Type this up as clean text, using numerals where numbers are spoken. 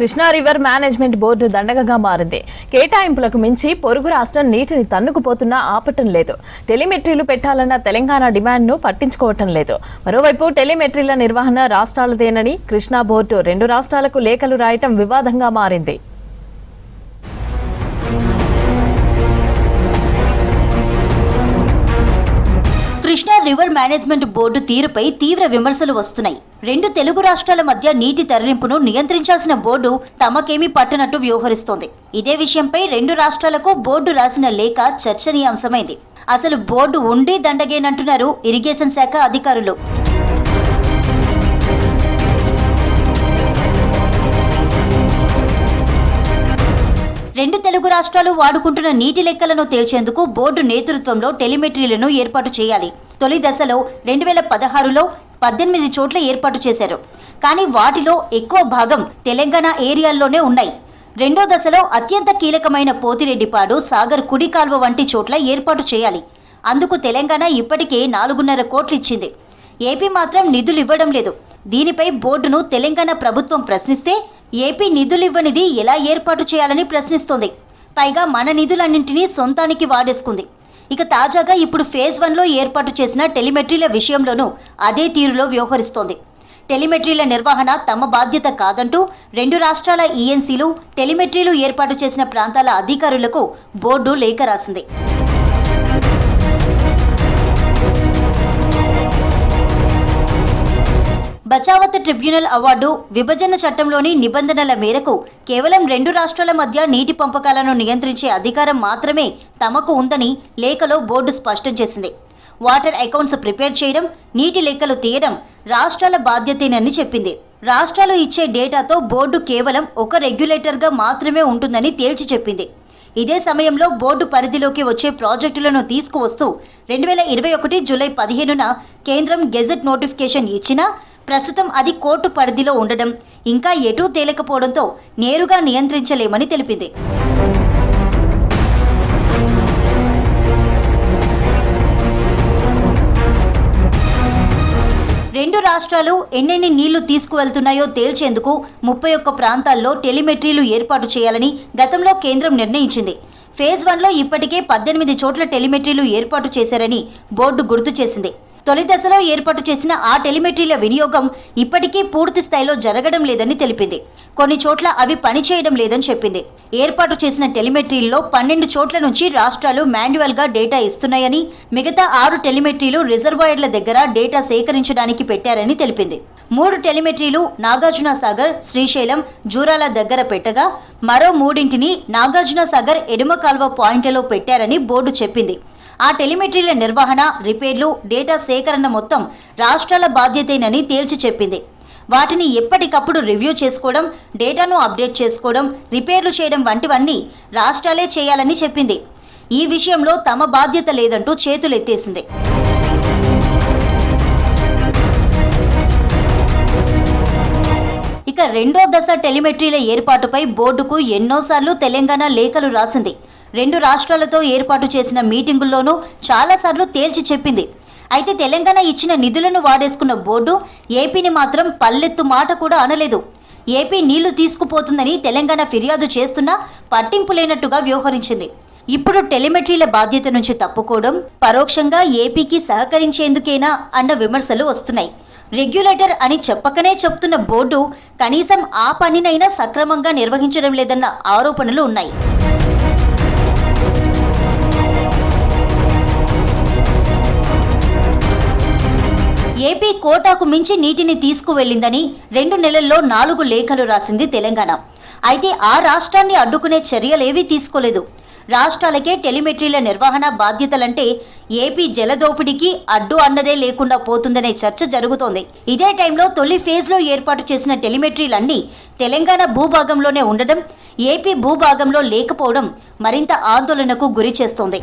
Krishna river management board దండగగా మారింది. కేటాయింపులకు మించి పొరుగు రాష్ట్రం నీటిని తన్నుకుపోతున్నా ఆపటం లేదు. టెలిమెట్రీలు పెట్టాలన్న తెలంగాణ డిమాండ్ను పట్టించుకోవటం లేదు. మరోవైపు టెలిమెట్రీల నిర్వహణ రాష్ట్రాలదేనని కృష్ణా బోర్డు 2 రాష్ట్రాలకు లేఖలు రాయటం వివాదంగా మారింది. కృష్ణా రివర్ మేనేజ్మెంట్ బోర్డు తీరుపై తీవ్ర విమర్శలు వస్తున్నాయి. 2 తెలుగు రాష్ట్రాల మధ్య నీటి తరలింపును నియంత్రించాల్సిన బోర్డు తమకేమీ పట్టనట్టు వ్యవహరిస్తోంది. ఇదే విషయంపై 2 రాష్ట్రాలకు బోర్డు రాసిన లేఖ చర్చనీయాంశమైంది. అసలు బోర్డు ఉండి దండగేనంటున్నారు ఇరిగేషన్ శాఖ అధికారులు. రెండు తెలుగు రాష్ట్రాలు వాడుకుంటున్న నీటి లెక్కలను తేల్చేందుకు బోర్డు నేతృత్వంలో టెలిమెట్రీలను ఏర్పాటు చేయాలి. తొలి దశలో 2016లో 18 చోట్ల ఏర్పాటు చేశారు. కానీ వాటిలో ఎక్కువ భాగం తెలంగాణ ఏరియాల్లోనే ఉన్నాయి. రెండో దశలో అత్యంత కీలకమైన పోతిరెడ్డిపాడు, సాగర్ కుడి కాల్వ వంటి చోట్ల ఏర్పాటు చేయాలి. అందుకు తెలంగాణ ఇప్పటికే 4.5 కోట్లు ఇచ్చింది. ఏపీ మాత్రం నిధులు ఇవ్వడం లేదు. దీనిపై బోర్డును తెలంగాణ ప్రభుత్వం ప్రశ్నిస్తే ఏపీ నిధులివ్వనిది ఎలా ఏర్పాటు చేయాలని ప్రశ్నిస్తోంది. పైగా మన నిధులన్నింటినీ సొంతానికి వాడేసుకుంది. ఇక తాజాగా ఇప్పుడు ఫేజ్ 1లో ఏర్పాటు చేసిన టెలిమెట్రీల విషయంలోనూ అదే తీరులో వ్యవహరిస్తోంది. టెలిమెట్రీల నిర్వహణ తమ బాధ్యత కాదంటూ 2 రాష్ట్రాల ఈఎన్సీలు, టెలిమెట్రీలు ఏర్పాటు చేసిన ప్రాంతాల అధికారులకు బోర్డు లేఖ రాసింది. బచావత్ ట్రిబ్యునల్ అవార్డు విభజన చట్టంలోని నిబంధనల మేరకు కేవలం 2 రాష్ట్రాల మధ్య నీటి పంపకాలను నియంత్రించే అధికారం మాత్రమే తమకు ఉందని లేఖలో బోర్డు స్పష్టం చేసింది. వాటర్ అకౌంట్స్ ప్రిపేర్ చేయడం, నీటి లెక్కలు తీయడం రాష్ట్రాల బాధ్యతేనని చెప్పింది. రాష్ట్రాలు ఇచ్చే డేటాతో బోర్డు కేవలం ఒక రెగ్యులేటర్గా మాత్రమే ఉంటుందని తేల్చి చెప్పింది. ఇదే సమయంలో బోర్డు పరిధిలోకి వచ్చే ప్రాజెక్టులను తీసుకువస్తూ 2021 జూలై 15న కేంద్రం గెజెట్ నోటిఫికేషన్ ఇచ్చినా ప్రస్తుతం అది కోర్టు పరిధిలో ఉండడం, ఇంకా ఎటూ తేలకపోవడంతో నేరుగా నియంత్రించలేమని తెలిపింది. రెండు రాష్ట్రాలు ఎన్నెన్ని నీళ్లు తీసుకువెళ్తున్నాయో తేల్చేందుకు 31 ప్రాంతాల్లో టెలిమెట్రీలు ఏర్పాటు చేయాలని గతంలో కేంద్రం నిర్ణయించింది. ఫేజ్ 1లో ఇప్పటికే 18 చోట్ల టెలిమెట్రీలు ఏర్పాటు చేశారని బోర్డు గుర్తు చేసింది. తొలి దశలో ఏర్పాటు చేసిన ఆ టెలిమెట్రీల వినియోగం ఇప్పటికీ పూర్తి స్థాయిలో జరగడం లేదని తెలిపింది. కొన్ని చోట్ల అవి పనిచేయడం లేదని చెప్పింది. ఏర్పాటు చేసిన టెలిమెట్రీల్లో 12 చోట్ల నుంచి రాష్ట్రాలు మాన్యువల్గా డేటా ఇస్తున్నాయని, మిగతా 6 టెలిమెట్రీలు రిజర్వాయర్ల దగ్గర డేటా సేకరించడానికి పెట్టారని తెలిపింది. 3 టెలిమెట్రీలు నాగార్జున సాగర్, శ్రీశైలం, జూరాల దగ్గర పెట్టగా మరో 3ంటిని నాగార్జున సాగర్ ఎడమ కాల్వ పాయింట్లలో పెట్టారని బోర్డు చెప్పింది. ఆ టెలిమెట్రీల నిర్వహణ, రిపేర్లు, డేటా సేకరణ మొత్తం రాష్ట్రాల బాధ్యతేనని తేల్చి చెప్పింది. వాటిని ఎప్పటికప్పుడు రివ్యూ చేసుకోవడం, డేటాను అప్డేట్ చేసుకోవడం, రిపేర్లు చేయడం వంటివన్నీ రాష్ట్రాలే చేయాలని చెప్పింది. ఈ విషయంలో తమ బాధ్యత లేదంటూ చేతులెత్తేసింది. ఇక రెండో దశ టెలిమెట్రీల ఏర్పాటుపై బోర్డుకు ఎన్నోసార్లు తెలంగాణ లేఖలు రాసింది. 2 రాష్ట్రాలతో ఏర్పాటు చేసిన మీటింగుల్లోనూ చాలాసార్లు తేల్చి చెప్పింది. అయితే తెలంగాణ ఇచ్చిన నిధులను వాడేసుకున్న బోర్డు ఏపీని మాత్రం పల్లెత్తు మాట కూడా అనలేదు. ఏపీ నీళ్లు తీసుకుపోతుందని తెలంగాణ ఫిర్యాదు చేస్తున్నా పట్టింపు లేనట్టుగా వ్యవహరించింది. ఇప్పుడు టెలిమెట్రీల బాధ్యత నుంచి తప్పుకోవడం పరోక్షంగా ఏపీకి సహకరించేందుకేనా అన్న విమర్శలు వస్తున్నాయి. రెగ్యులేటర్ అని చెప్పకనే చెప్తున్న బోర్డు కనీసం ఆ పనినైనా సక్రమంగా నిర్వహించడం లేదన్న ఆరోపణలు ఉన్నాయి. ఏపీ కోటాకు మించి నీటిని తీసుకువెళ్లిందని 2 నెలల్లో 4 లేఖలు రాసింది తెలంగాణ. అయితే ఆ రాష్ట్రాన్ని అడ్డుకునే చర్యలేవీ తీసుకోలేదు. రాష్ట్రాలకే టెలిమెట్రీల నిర్వహణ బాధ్యతలంటే ఏపీ జలదోపిడికి అడ్డు అన్నదే లేకుండా పోతుందనే చర్చ జరుగుతోంది. ఇదే టైంలో తొలి ఫేజ్లో ఏర్పాటు చేసిన టెలిమెట్రీలన్నీ తెలంగాణ భూభాగంలోనే ఉండడం, ఏపీ భూభాగంలో లేకపోవడం మరింత ఆందోళనకు గురి చేస్తోంది.